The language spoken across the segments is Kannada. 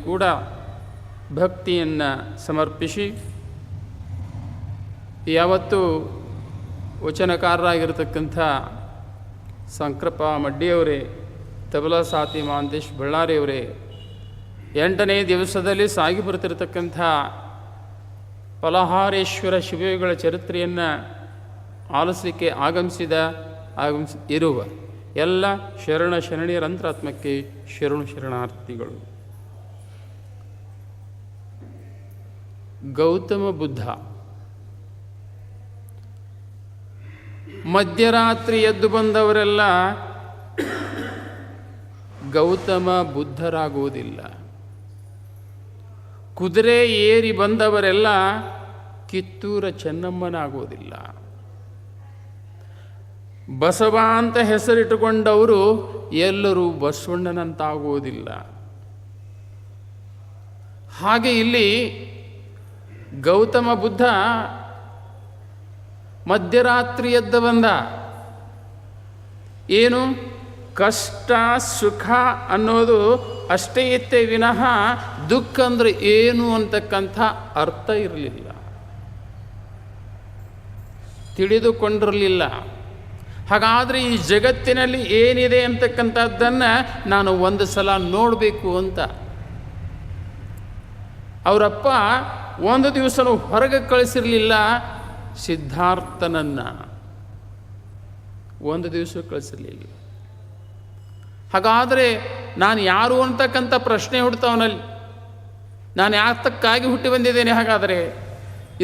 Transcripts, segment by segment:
ಕೂಡ ಭಕ್ತಿಯನ್ನು ಸಮರ್ಪಿಸಿ, ಯಾವತ್ತೂ ವಚನಕಾರರಾಗಿರತಕ್ಕಂಥ ಸಂಕ್ರಪ್ಪ ಮಡ್ಡಿಯವರೇ, ತಬಲಾ ಸಾತಿ ಮಹಾಂತೇಶ್ ಬಳ್ಳಾರಿಯವರೇ, 8ನೇ ದಿವಸದಲ್ಲಿ ಸಾಗಿ ಬರುತ್ತಿರತಕ್ಕಂಥ ಫಲಹಾರೇಶ್ವರ ಶಿವಯೋಗಿಗಳ ಚರಿತ್ರೆಯನ್ನು ಆಲಿಸಲಿಕ್ಕೆ ಇರುವ ಎಲ್ಲ ಶರಣೀಯರ ಅಂತರಾತ್ಮಕ್ಕೆ ಶರಣಾರ್ಥಿಗಳು. ಗೌತಮ ಬುದ್ಧ ಮಧ್ಯರಾತ್ರಿ ಎದ್ದು ಬಂದವರೆಲ್ಲ ಗೌತಮ ಬುದ್ಧರಾಗುವುದಿಲ್ಲ. ಕುದುರೆ ಏರಿ ಬಂದವರೆಲ್ಲ ಕಿತ್ತೂರ ಚೆನ್ನಮ್ಮನಾಗುವುದಿಲ್ಲ. ಬಸವ ಅಂತ ಹೆಸರಿಟ್ಟುಕೊಂಡವರು ಎಲ್ಲರೂ ಬಸವಣ್ಣನಂತಾಗುವುದಿಲ್ಲ. ಹಾಗೆ ಇಲ್ಲಿ ಗೌತಮ ಬುದ್ಧ ಮಧ್ಯರಾತ್ರಿ ಎದ್ದು ಬಂದ. ಏನು ಕಷ್ಟ ಸುಖ ಅನ್ನೋದು ಅಷ್ಟೇ ಇತ್ತೇ ವಿನಃ ದುಃಖ ಅಂದರೆ ಏನು ಅಂತಕ್ಕಂಥ ಅರ್ಥ ಇರಲಿಲ್ಲ, ತಿಳಿದುಕೊಂಡಿರಲಿಲ್ಲ. ಹಾಗಾದರೆ ಈ ಜಗತ್ತಿನಲ್ಲಿ ಏನಿದೆ ಅಂತಕ್ಕಂಥದ್ದನ್ನು ನಾನು ಒಂದು ಸಲ ನೋಡಬೇಕು ಅಂತ ಅವರಪ್ಪ ಒಂದು ದಿವಸನೂ ಹೊರಗೆ ಕಳಿಸಿರಲಿಲ್ಲ. ಸಿದ್ಧಾರ್ಥನನ್ನು ಒಂದು ದಿವಸ ಕಳಿಸಿರಲಿಲ್ಲ. ಹಾಗಾದರೆ ನಾನು ಯಾರು ಅಂತಕ್ಕಂಥ ಪ್ರಶ್ನೆ ಹುಡ್ತಾವನಲ್ಲಿ, ನಾನು ಯಾತಕ್ಕಾಗಿ ಹುಟ್ಟಿ ಬಂದಿದ್ದೇನೆ, ಹಾಗಾದರೆ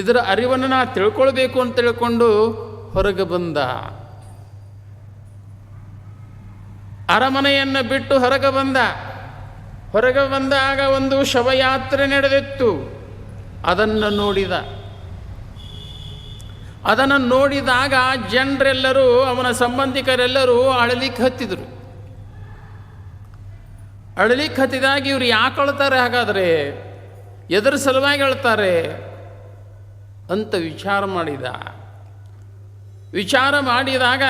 ಇದರ ಅರಿವನ್ನು ನಾನು ತಿಳ್ಕೊಳ್ಬೇಕು ಅಂತ ತಿಳ್ಕೊಂಡು ಹೊರಗೆ ಬಂದ. ಅರಮನೆಯನ್ನು ಬಿಟ್ಟು ಹೊರಗೆ ಬಂದಾಗ ಒಂದು ಶವಯಾತ್ರೆ ನಡೆದಿತ್ತು. ಅದನ್ನು ನೋಡಿದಾಗ ಜನರೆಲ್ಲರೂ, ಅವನ ಸಂಬಂಧಿಕರೆಲ್ಲರೂ ಅಳಲಿಕ್ಕೆ ಹತ್ತಿದಾಗ ಇವರು ಯಾಕೆ ಅಳ್ತಾರೆ, ಹಾಗಾದರೆ ಎದರ ಸಲುವಾಗಿ ಅಳ್ತಾರೆ ಅಂತ ವಿಚಾರ ಮಾಡಿದಾಗ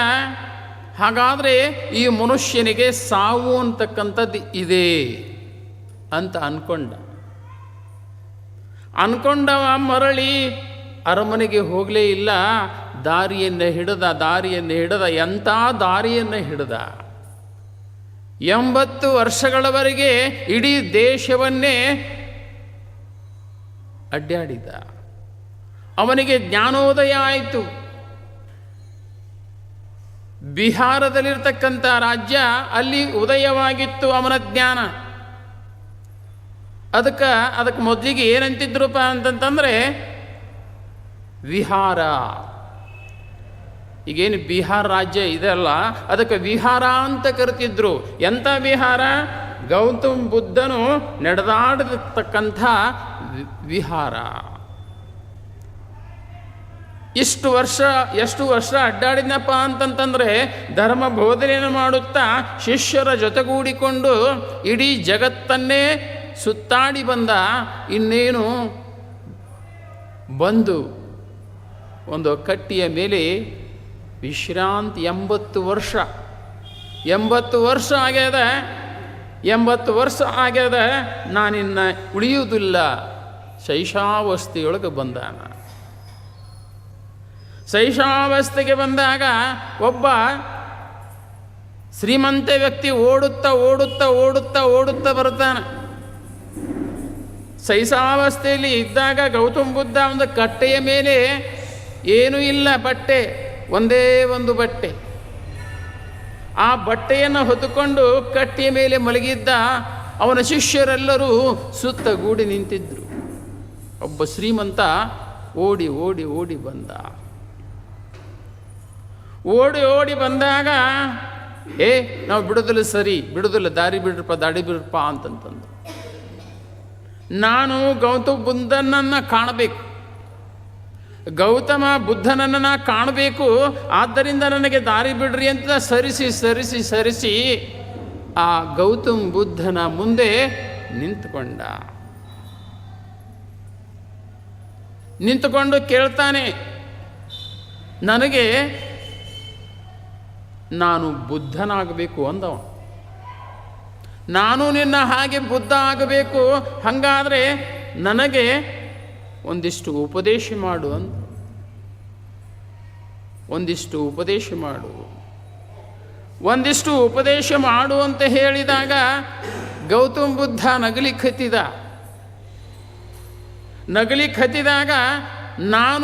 ಹಾಗಾದರೆ ಈ ಮನುಷ್ಯನಿಗೆ ಸಾವು ಅಂತಕ್ಕಂಥದ್ದು ಇದೆ ಅಂತ ಅನ್ಕೊಂಡವ ಮರಳಿ ಅರಮನೆಗೆ ಹೋಗಲೇ ಇಲ್ಲ. ದಾರಿಯನ್ನು ಹಿಡಿದ. ಎಂಥ ದಾರಿಯನ್ನು ಹಿಡಿದ? 80 ವರ್ಷಗಳವರೆಗೆ ಇಡೀ ದೇಶವನ್ನೇ ಅಡ್ಡಾಡಿದ. ಅವನಿಗೆ ಜ್ಞಾನೋದಯ ಆಯಿತು. ಬಿಹಾರದಲ್ಲಿರ್ತಕ್ಕಂಥ ರಾಜ್ಯ, ಅಲ್ಲಿ ಉದಯವಾಗಿತ್ತು ಅವನ ಜ್ಞಾನ. ಅದಕ್ಕೆ ಮೊದಲಿಗೆ ಏನಂತಿದ್ರಪ್ಪ ಅಂತಂತಂದರೆ ವಿಹಾರ. ಈಗೇನು ಬಿಹಾರ ರಾಜ್ಯ ಇದೆಲ್ಲ, ಅದಕ್ಕೆ ವಿಹಾರ ಅಂತ ಕರಿತಿದ್ರು. ಎಂಥ ವಿಹಾರ? ಗೌತಮ ಬುದ್ಧನು ನಡೆದಾಡತಕ್ಕಂಥ ವಿಹಾರ. ಎಷ್ಟು ವರ್ಷ ಅಡ್ಡಾಡಿದ್ನಪ್ಪ ಅಂತಂತಂದರೆ, ಧರ್ಮ ಬೋಧನೆಯನ್ನು ಮಾಡುತ್ತಾ ಶಿಷ್ಯರ ಜೊತೆಗೂಡಿಕೊಂಡು ಇಡೀ ಜಗತ್ತನ್ನೇ ಸುತ್ತಾಡಿ ಬಂದ. ಇನ್ನೇನು ಬಂದು ಒಂದು ಕಟ್ಟಿಯ ಮೇಲೆ ವಿಶ್ರಾಂತಿ. 80 ವರ್ಷ ಆಗ್ಯದ. ನಾನಿನ್ನು ಉಳಿಯುವುದಿಲ್ಲ. ಶೈಶಾವಸ್ಥೆಯೊಳಗೆ ಬಂದಾನ. ಶೈಶಾವಸ್ಥೆಗೆ ಬಂದಾಗ ಒಬ್ಬ ಶ್ರೀಮಂತ ವ್ಯಕ್ತಿ ಓಡುತ್ತಾ ಬರ್ತಾನೆ. ಶೈಶಾವಸ್ಥೆಯಲ್ಲಿ ಇದ್ದಾಗ ಗೌತಮ ಬುದ್ಧ ಒಂದು ಕಟ್ಟೆಯ ಮೇಲೆ ಏನೂ ಇಲ್ಲ, ಒಂದೇ ಒಂದು ಬಟ್ಟೆ. ಆ ಬಟ್ಟೆಯನ್ನು ಹೊತ್ತುಕೊಂಡು ಕಟ್ಟೆಯ ಮೇಲೆ ಮಲಗಿದ್ದ. ಅವನ ಶಿಷ್ಯರೆಲ್ಲರೂ ಸುತ್ತಗೂಡಿ ನಿಂತಿದ್ದರು. ಒಬ್ಬ ಶ್ರೀಮಂತ ಓಡಿ ಬಂದ. ಓಡಿ ಬಂದಾಗ ನಾವು ಬಿಡುದಿಲ್ಲ, ದಾರಿ ಬಿಡ್ರಪ್ಪ ಅಂತಂತಂದು. ನಾನು ಗೌತಮ ಬುದ್ಧನನ್ನು ಕಾಣಬೇಕು, ಆದ್ದರಿಂದ ನನಗೆ ದಾರಿ ಬಿಡ್ರಿ ಅಂತ ಸರಿಸಿ ಆ ಗೌತಮ ಬುದ್ಧನ ಮುಂದೆ ನಿಂತುಕೊಂಡು ಕೇಳ್ತಾನೆ, ನನಗೆ ನಾನು ಬುದ್ಧನಾಗಬೇಕು ಅಂದವ. ನಾನು ನಿನ್ನ ಹಾಗೆ ಬುದ್ಧ ಆಗಬೇಕು, ಹಾಗಾದರೆ ನನಗೆ ಒಂದಿಷ್ಟು ಉಪದೇಶ ಮಾಡು ಅಂತ. ಒಂದಿಷ್ಟು ಉಪದೇಶ ಮಾಡು, ಒಂದಿಷ್ಟು ಉಪದೇಶ ಮಾಡು ಅಂತ ಹೇಳಿದಾಗ ಗೌತಮ ಬುದ್ಧ ನಗಲಿಕ್ಕೆ ಹತ್ತಿದಾಗ ನಾನು